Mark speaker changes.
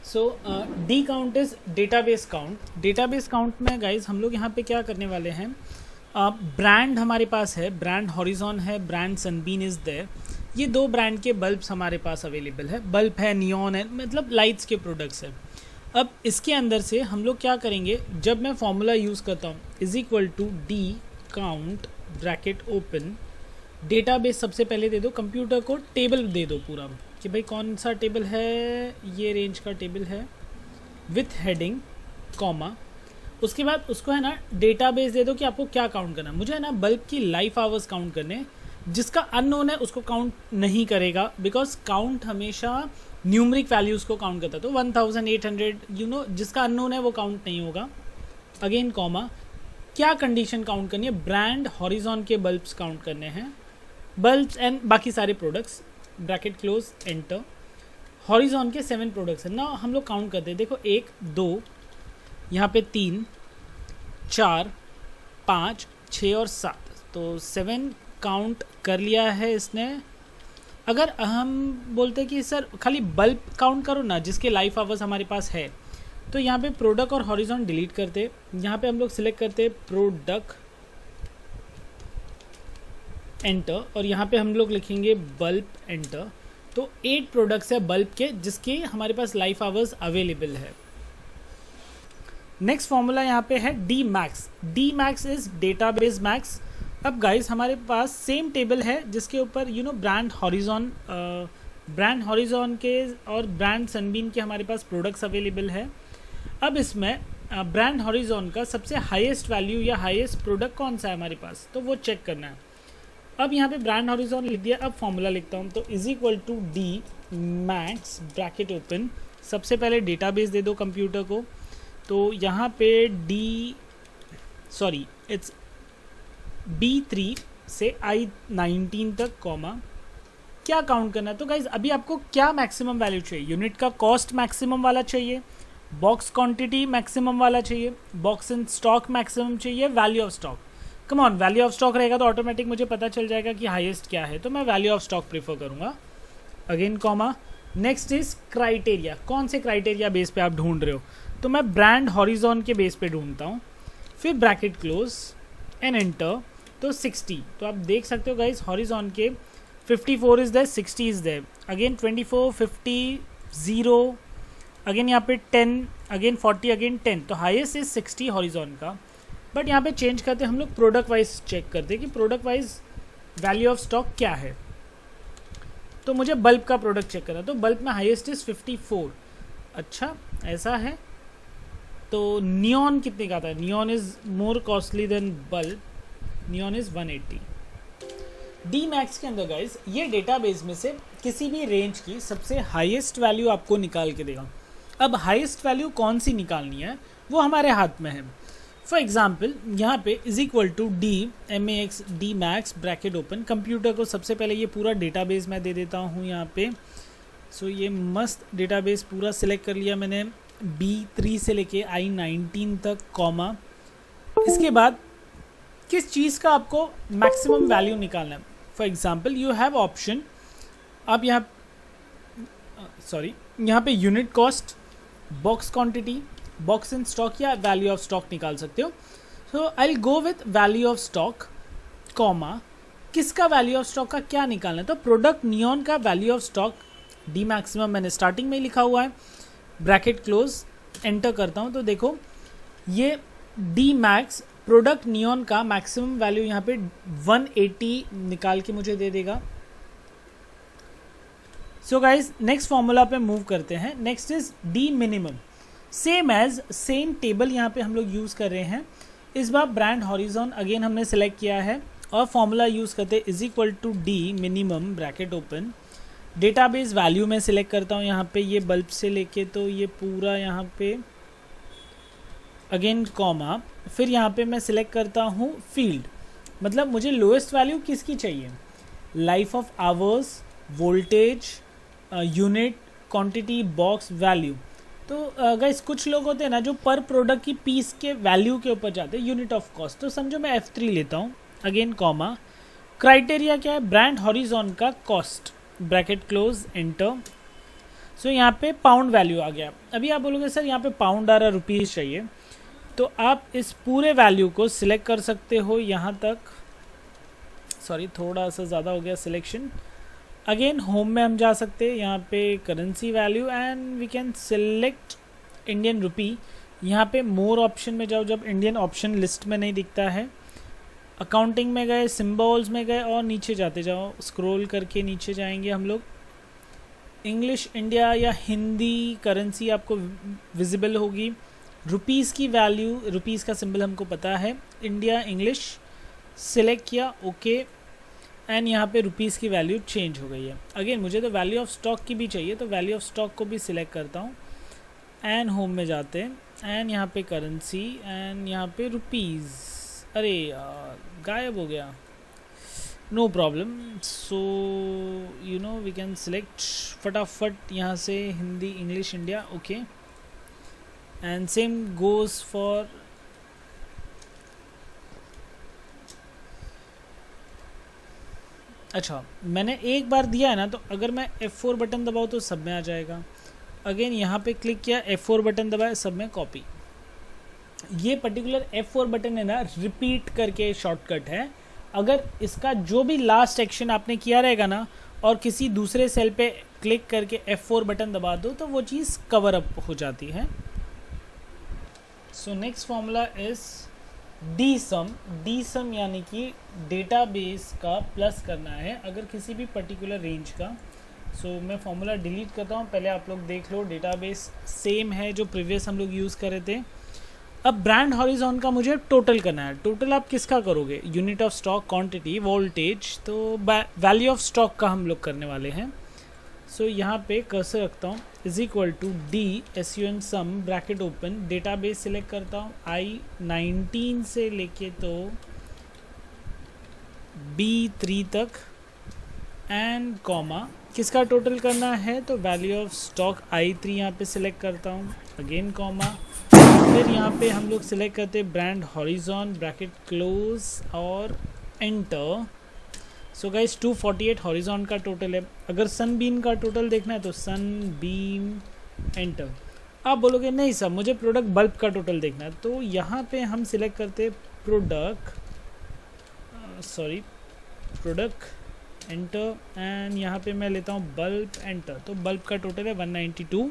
Speaker 1: So D count is database count. Database count में guys हम लोग यहाँ पे क्या करने वाले हैं, ब्रांड हमारे पास है, ब्रांड हॉरिजॉन है, ब्रांड सनबीन इज़ देयर। ये दो ब्रांड के बल्ब्स हमारे पास अवेलेबल है, बल्ब है, नियॉन है, मतलब लाइट्स के प्रोडक्ट्स है। अब इसके अंदर से हम लोग क्या करेंगे, जब मैं फॉर्मूला यूज़ करता हूँ is equal to D count bracket open, database सबसे पहले दे दो, कंप्यूटर को टेबल दे दो पूरा कि भाई कौन सा टेबल है, ये रेंज का टेबल है विथ हेडिंग कॉमा। उसके बाद उसको है ना डेटाबेस दे दो कि आपको क्या काउंट करना है। मुझे है ना बल्ब की लाइफ आवर्स काउंट करने, जिसका अननोन है उसको काउंट नहीं करेगा, बिकॉज काउंट हमेशा न्यूमरिक वैल्यूज़ को काउंट करता है। तो 1800 जिसका अननोन है वो काउंट नहीं होगा। अगेन कॉमा, क्या कंडीशन काउंट करनी है, ब्रांड हॉरिजॉन के बल्ब्स काउंट करने हैं, बल्ब्स एंड बाकी सारे products, bracket close enter. Horizon के 7 प्रोडक्ट्स हैं ना, हम लोग काउंट करते हैं। देखो 1 2, यहाँ पे 3 4 5 6 और 7, तो 7 काउंट कर लिया है इसने। अगर हम बोलते कि सर खाली बल्ब काउंट करो ना जिसके लाइफ आवर्स हमारे पास है, तो यहाँ पे प्रोडक्ट और हॉरिजॉन डिलीट करते, यहाँ पे हम लोग सिलेक्ट करते प्रोडक्ट एंटर, और यहाँ पे हम लोग लिखेंगे बल्ब एंटर। तो 8 प्रोडक्ट्स है बल्ब के जिसके हमारे पास लाइफ आवर्स अवेलेबल है। नेक्स्ट फॉर्मूला यहाँ पे है D max. D max is database max. अब गाइस हमारे पास सेम टेबल है जिसके ऊपर ब्रांड हॉरिजॉन के और ब्रांड सनबीन के हमारे पास प्रोडक्ट्स अवेलेबल है। अब इसमें ब्रांड हॉरिजॉन का सबसे हाईएस्ट वैल्यू या हाईएस्ट प्रोडक्ट कौन सा है हमारे पास, तो वो चेक करना है। अब यहाँ पे ब्रांड हॉरिजॉन लिख दिया। अब फॉर्मूला लिखता हूँ, तो is equal to D max bracket open, सबसे पहले डेटाबेस दे दो कंप्यूटर को, तो यहाँ पे इट्स B3 से I19 तक कॉमा। क्या काउंट करना है, तो गाइज अभी आपको क्या मैक्सिमम वैल्यू चाहिए, यूनिट का कॉस्ट मैक्सिमम वाला चाहिए, बॉक्स क्वांटिटी मैक्सिमम वाला चाहिए, बॉक्स इन स्टॉक मैक्सिमम चाहिए, value of stock. Come on, value of stock रहेगा तो ऑटोमेटिक मुझे पता चल जाएगा कि हाईएस्ट क्या है, तो मैं वैल्यू ऑफ स्टॉक प्रीफर करूँगा। Again comma, next is criteria, कौन से क्राइटेरिया बेस पे आप ढूंढ रहे हो, तो मैं ब्रांड हॉरिजॉन के बेस पे ढूंढता हूँ। फिर ब्रैकेट क्लोज एंड एंटर, तो 60। तो आप देख सकते हो गाइज हॉरिजॉन के 54 is there, 60 is there, again 24 50 0, again यहाँ पे 10, अगेन 40, अगेन 10, तो हाईएस्ट इज 60 हॉरिजॉन का। बट यहाँ पे चेंज करते हम लोग प्रोडक्ट वाइज चेक करते कि product wise value of stock क्या है। तो मुझे बल्ब का प्रोडक्ट चेक करना, तो बल्ब में हाईएस्ट इज 54। अच्छा ऐसा है, तो नियॉन कितने का था, neon is more costly then bulb, neon is 180। D max के अंदर गाइज ये डेटाबेस में से किसी भी रेंज की सबसे हाईएस्ट वैल्यू आपको निकाल के देगा। अब हाईएस्ट वैल्यू कौन सी निकालनी है वो हमारे हाथ में है। फॉर एग्जाम्पल यहाँ पे is equal to D max, D max bracket open, computer को सबसे पहले ये पूरा डेटाबेस मैं दे देता हूँ यहाँ पे। सो ये मस्त डेटाबेस पूरा सिलेक्ट कर लिया मैंने, B3 से लेके I19 तक कॉमा। इसके बाद किस चीज़ का आपको मैक्सिमम वैल्यू निकालना है, for example you have option, आप यहाँ पे unit cost, box quantity, box in stock या वैल्यू ऑफ स्टॉक निकाल सकते हो। So I will go with value of stock comma, किसका वैल्यू ऑफ स्टॉक का क्या निकालना है, तो प्रोडक्ट नियॉन का value of stock the maximum मैंने स्टार्टिंग में ही लिखा हुआ है, ब्रैकेट क्लोज एंटर करता हूँ, तो देखो ये डी मैक्स प्रोडक्ट नियॉन का मैक्सिमम वैल्यू यहाँ पे 180 निकाल के मुझे दे देगा। सो गाइज नेक्स्ट फॉर्मूला पे मूव करते हैं। Next is D minimum, same table यहाँ पे हम लोग यूज़ कर रहे हैं। इस बार ब्रांड हॉरिजॉन अगेन हमने सेलेक्ट किया है और फॉर्मूला यूज़ करते is equal to D minimum bracket open, database value में सिलेक्ट करता हूँ यहाँ पे ये बल्ब से लेके, तो ये पूरा यहाँ पे अगेन कॉमा, फिर यहाँ पे मैं सिलेक्ट करता हूँ फील्ड, मतलब मुझे लोएस्ट वैल्यू किसकी चाहिए, life of hours, voltage, unit, quantity, box, value. तो गाइस कुछ लोग होते हैं ना जो पर प्रोडक्ट की पीस के वैल्यू के ऊपर जाते हैं, यूनिट ऑफ कॉस्ट, तो समझो मैं F3 लेता हूँ, अगेन कॉमा, क्राइटेरिया क्या है, ब्रांड हॉरिजॉन का कॉस्ट, ब्रैकेट क्लोज एंटर। सो यहाँ पे पाउंड वैल्यू आ गया। अभी आप बोलोगे सर यहाँ पे पाउंड आ रहा, रुपीज़ चाहिए, तो आप इस पूरे वैल्यू को सिलेक्ट कर सकते हो यहाँ तक। सॉरी थोड़ा सा ज़्यादा हो गया सिलेक्शन। अगेन होम में हम जा सकते हैं, यहाँ पे currency value and we can select Indian rupee. यहाँ पे मोर ऑप्शन में जाओ, जब इंडियन ऑप्शन लिस्ट में नहीं दिखता है। अकाउंटिंग में गए, सिम्बल्स में गए और नीचे जाते जाओ, स्क्रॉल करके नीचे जाएंगे हम लोग। इंग्लिश इंडिया या हिंदी करेंसी आपको विजिबल होगी। रुपीज़ की वैल्यू, रुपीज़ का सिंबल हमको पता है, इंडिया इंग्लिश सिलेक्ट किया, ओके एंड यहाँ पे रुपीज़ की वैल्यू चेंज हो गई है। अगेन मुझे तो वैल्यू ऑफ स्टॉक की भी चाहिए, तो वैल्यू ऑफ स्टॉक को भी सिलेक्ट करता हूँ एंड होम में जाते हैं एंड यहाँ पे करेंसी एंड यहाँ पे रुपीज़। अरे गायब हो गया, no problem. So you know we can select फटाफट यहाँ से Hindi English India, okay and same goes for अच्छा मैंने एक बार दिया है ना, तो अगर मैं F4 बटन दबाऊँ तो सब में आ जाएगा। अगेन यहाँ पे क्लिक किया, F4 बटन दबाया, सब में कॉपी। ये पर्टिकुलर F4 बटन है ना, रिपीट करके शॉर्टकट है। अगर इसका जो भी लास्ट एक्शन आपने किया रहेगा ना और किसी दूसरे सेल पे क्लिक करके F4 बटन दबा दो तो वो चीज़ कवर अप हो जाती है। So next formula is the sum यानी कि डेटाबेस का प्लस करना है अगर किसी भी पर्टिकुलर रेंज का। सो मैं फॉर्मूला डिलीट करता हूँ, पहले आप लोग देख लो डेटाबेस सेम है जो प्रीवियस हम लोग यूज़ कर रहे थे। अब ब्रांड हॉरिजॉन का मुझे टोटल करना है। टोटल आप किसका करोगे, unit of stock, quantity, voltage, तो वैल्यू ऑफ स्टॉक का हम लोग करने वाले हैं। सो यहाँ पे कर्सर रखता हूँ, is equal to D SUN some bracket open, database select करता हूँ I19 से लेके तो B3 तक एंड कॉमा, किसका टोटल करना है तो वैल्यू ऑफ स्टॉक I3 यहाँ पे सिलेक्ट करता हूँ, अगेन कॉमा, फिर यहाँ पे हम लोग सिलेक्ट करते हैं ब्रांड हॉरिजॉन ब्रैकेट क्लोज और एंटर। सो गाइस 248 हॉरिजॉन का टोटल है। अगर सन बीम का टोटल देखना है तो सन बीम एंटर। आप बोलोगे नहीं सर मुझे प्रोडक्ट बल्ब का टोटल देखना है, तो यहाँ पे हम सिलेक्ट करते हैं प्रोडक्ट एंटर एंड यहाँ पे मैं लेता हूँ बल्ब एंटर। तो बल्ब का टोटल है 192